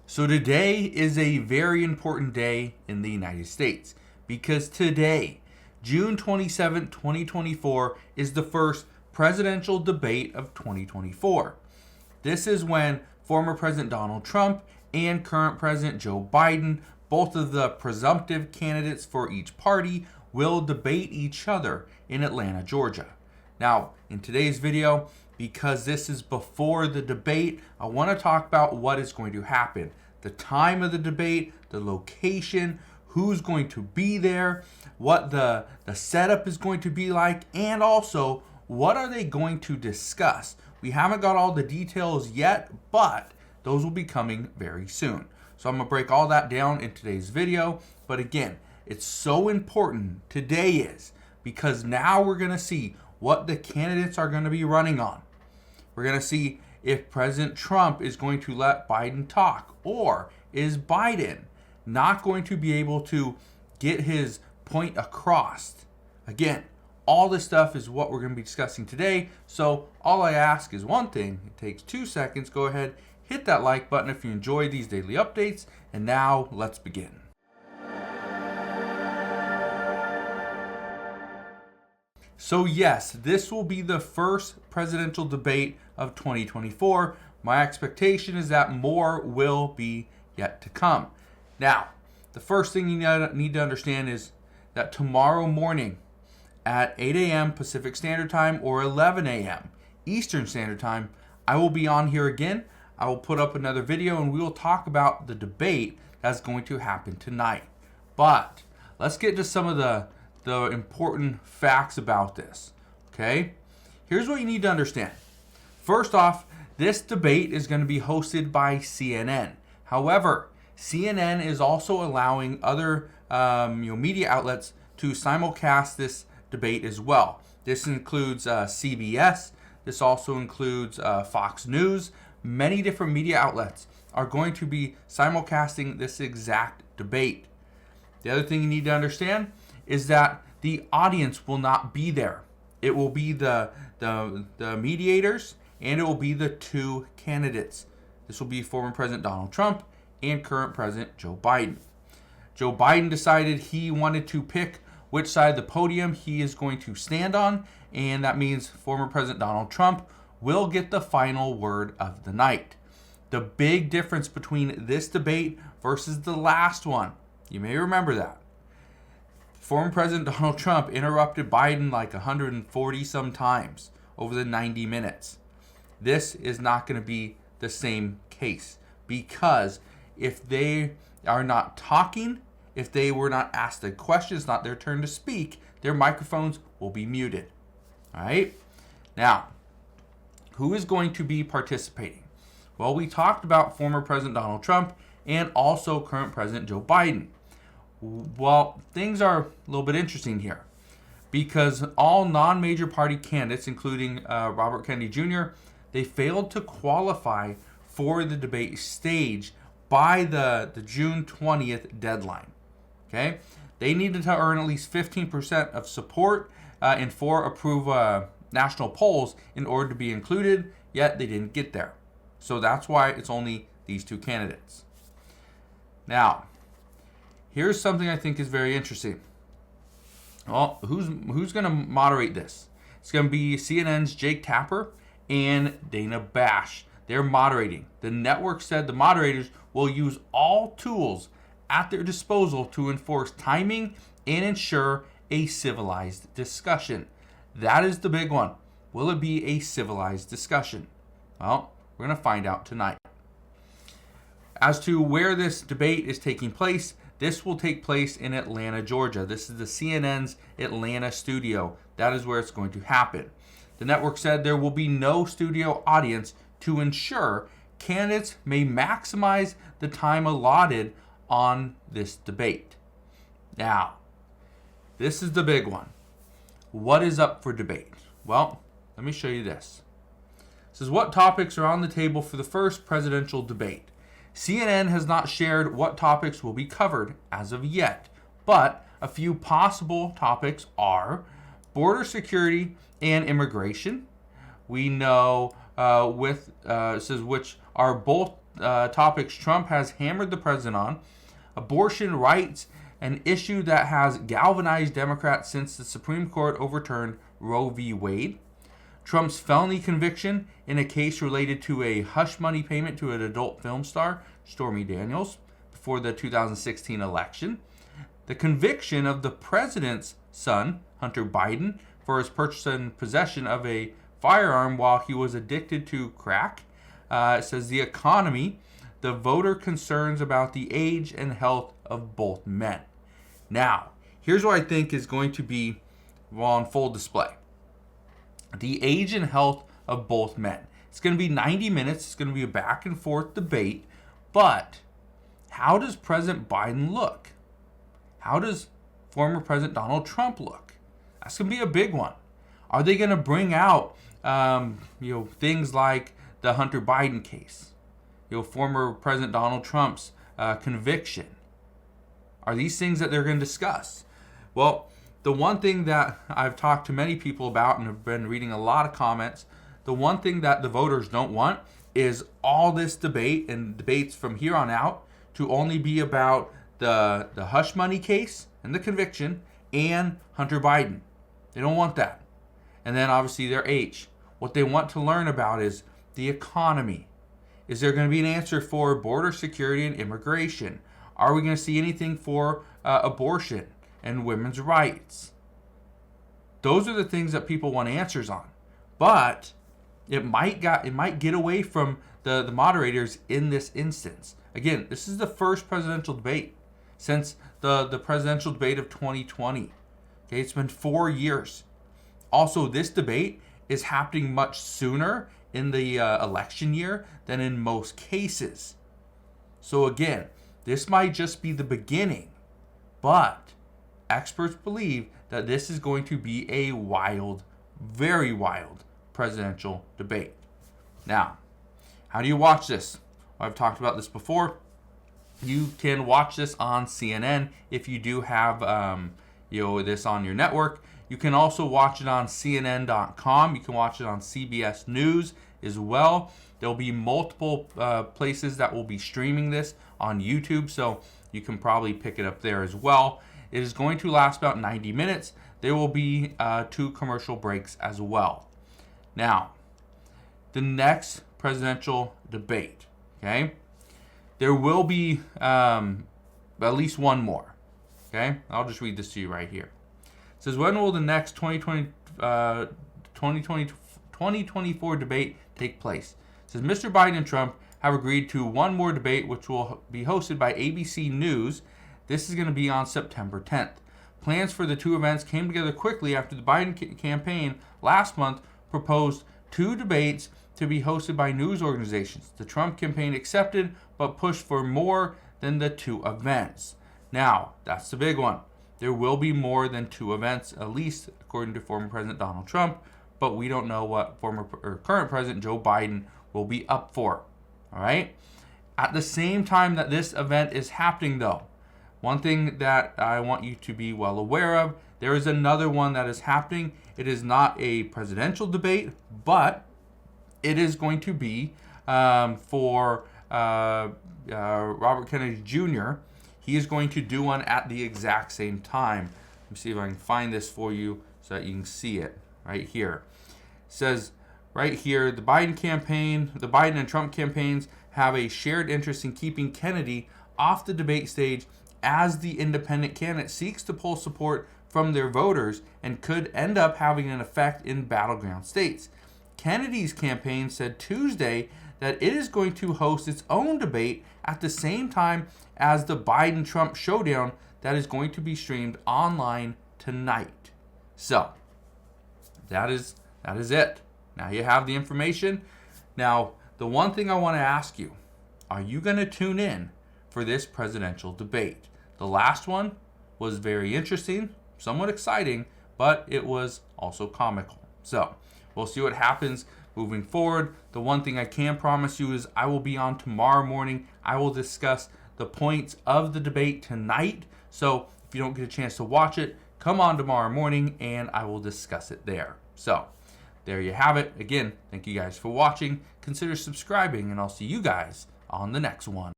So today is a very important day in the United States because today, June 27, 2024, is the first presidential debate of 2024. This is when former President Donald Trump and current President Joe Biden, both of the presumptive candidates for each party, will debate each other in Atlanta, Georgia. Now, in today's video, because this is before the debate, I want to talk about what is going to happen. The time of the debate, the location, who's going to be there, what the setup is going to be like, and also what are they going to discuss. We haven't got all the details yet, but those will be coming very soon. So I'm going to break all that down in today's video. But again, it's so important today is because now we're going to see what the candidates are going to be running on. We're going to see if President Trump is going to let Biden talk, or is Biden not going to be able to get his point across. Again, all this stuff is what we're going to be discussing today. So all I ask is one thing. It takes 2 seconds. Go ahead, hit that like button if you enjoy these daily updates. And now let's begin. So yes, this will be the first presidential debate of 2024. My expectation is that more will be yet to come. Now, the first thing you need to understand is that tomorrow morning at 8 a.m. Pacific Standard Time or 11 a.m. Eastern Standard Time, I will be on here again. I will put up another video and we will talk about the debate that's going to happen tonight. But let's get to some of the important facts about this. Okay? Here's what you need to understand. First off, this debate is going to be hosted by CNN. However, CNN is also allowing other media outlets to simulcast this debate as well. This includes CBS. This also includes Fox News. Many different media outlets are going to be simulcasting this exact debate. The other thing you need to understand is that the audience will not be there. It will be the mediators, and it will be the two candidates. This will be former President Donald Trump and current President Joe Biden. Joe Biden decided he wanted to pick which side of the podium he is going to stand on, and that means former President Donald Trump will get the final word of the night. The big difference between this debate versus the last one, you may remember that. Former President Donald Trump interrupted Biden like 140 some times over the 90 minutes. This is not going to be the same case because if they are not talking, if they were not asked a question, it's not their turn to speak, their microphones will be muted. All right? Now, who is going to be participating? Well, we talked about former President Donald Trump and also current President Joe Biden. Well, things are a little bit interesting here because all non-major party candidates, including Robert Kennedy Jr., they failed to qualify for the debate stage by the June 20th deadline. Okay, they needed to earn at least 15% of support in 4 approved national polls in order to be included, yet they didn't get there. So that's why it's only these two candidates. Now, here's something I think is very interesting. Well, who's going to moderate this? It's going to be CNN's Jake Tapper and Dana Bash. They're moderating. The network said the moderators will use all tools at their disposal to enforce timing and ensure a civilized discussion. That is the big one. Will it be a civilized discussion? Well, we're going to find out tonight. As to where this debate is taking place, this will take place in Atlanta, Georgia. This is the CNN's Atlanta studio. That is where it's going to happen. The network said there will be no studio audience to ensure candidates may maximize the time allotted on this debate. Now, this is the big one. What is up for debate? Well, let me show you this. It says, what topics are on the table for the first presidential debate? CNN has not shared what topics will be covered as of yet, but a few possible topics are border security and immigration. We know it says which are both topics Trump has hammered the president on: abortion rights, an issue that has galvanized Democrats since the Supreme Court overturned Roe v. Wade; Trump's felony conviction in a case related to a hush money payment to an adult film star, Stormy Daniels, before the 2016 election; the conviction of the president's son, Hunter Biden, for his purchase and possession of a firearm while he was addicted to crack. It says the economy, the voter concerns about the age and health of both men. Now, here's what I think is going to be on full display: the age and health of both men. It's going to be 90 minutes. It's going to be a back and forth debate. But how does President Biden look? How does former President Donald Trump look? That's going to be a big one. Are they going to bring out things like the Hunter Biden case? Former President Donald Trump's conviction. Are these things that they're going to discuss? Well, the one thing that I've talked to many people about and have been reading a lot of comments, the one thing that the voters don't want is all this debate and debates from here on out to only be about the hush money case and the conviction and Hunter Biden. They don't want that. And then obviously their age. What they want to learn about is the economy. Is there going to be an answer for border security and immigration? Are we going to see anything for abortion and women's rights? Those are the things that people want answers on. But it might get away from the moderators in this instance. Again, this is the first presidential debate since the presidential debate of 2020. Okay, it's been 4 years. Also, this debate is happening much sooner in the election year than in most cases. So again, this might just be the beginning, but experts believe that this is going to be a wild, very wild presidential debate. Now, how do you watch this? I've talked about this before. You can watch this on CNN if you do have this on your network. You can also watch it on CNN.com. You can watch it on CBS News as well. There'll be multiple places that will be streaming this on YouTube, so you can probably pick it up there as well. It is going to last about 90 minutes. There will be 2 commercial breaks as well. Now, the next presidential debate, okay? There will be at least one more, okay? I'll just read this to you right here. It says, when will the next 2024 debate take place? It says, Mr. Biden and Trump have agreed to one more debate, which will be hosted by ABC News. This is going to be on September 10th. Plans for the 2 events came together quickly after the Biden campaign last month proposed 2 debates to be hosted by news organizations. The Trump campaign accepted, but pushed for more than the 2 events. Now, that's the big one. There will be more than 2 events, at least according to former President Donald Trump, but we don't know what current President Joe Biden will be up for. All right? At the same time that this event is happening, though, one thing that I want you to be well aware of, there is another one that is happening. It is not a presidential debate, but it is going to be for Robert Kennedy Jr. He is going to do one at the exact same time. Let me see if I can find this for you so that you can see it right here. It says right here, the Biden and Trump campaigns have a shared interest in keeping Kennedy off the debate stage as the independent candidate seeks to pull support from their voters and could end up having an effect in battleground states. Kennedy's campaign said Tuesday that it is going to host its own debate at the same time as the Biden-Trump showdown that is going to be streamed online tonight. So, that is it. Now you have the information. Now, the one thing I want to ask you, are you going to tune in for this presidential debate? The last one was very interesting, somewhat exciting, but it was also comical. So, we'll see what happens moving forward. The one thing I can promise you is I will be on tomorrow morning. I will discuss the points of the debate tonight. So if you don't get a chance to watch it, come on tomorrow morning and I will discuss it there. So there you have it. Again, thank you guys for watching. Consider subscribing and I'll see you guys on the next one.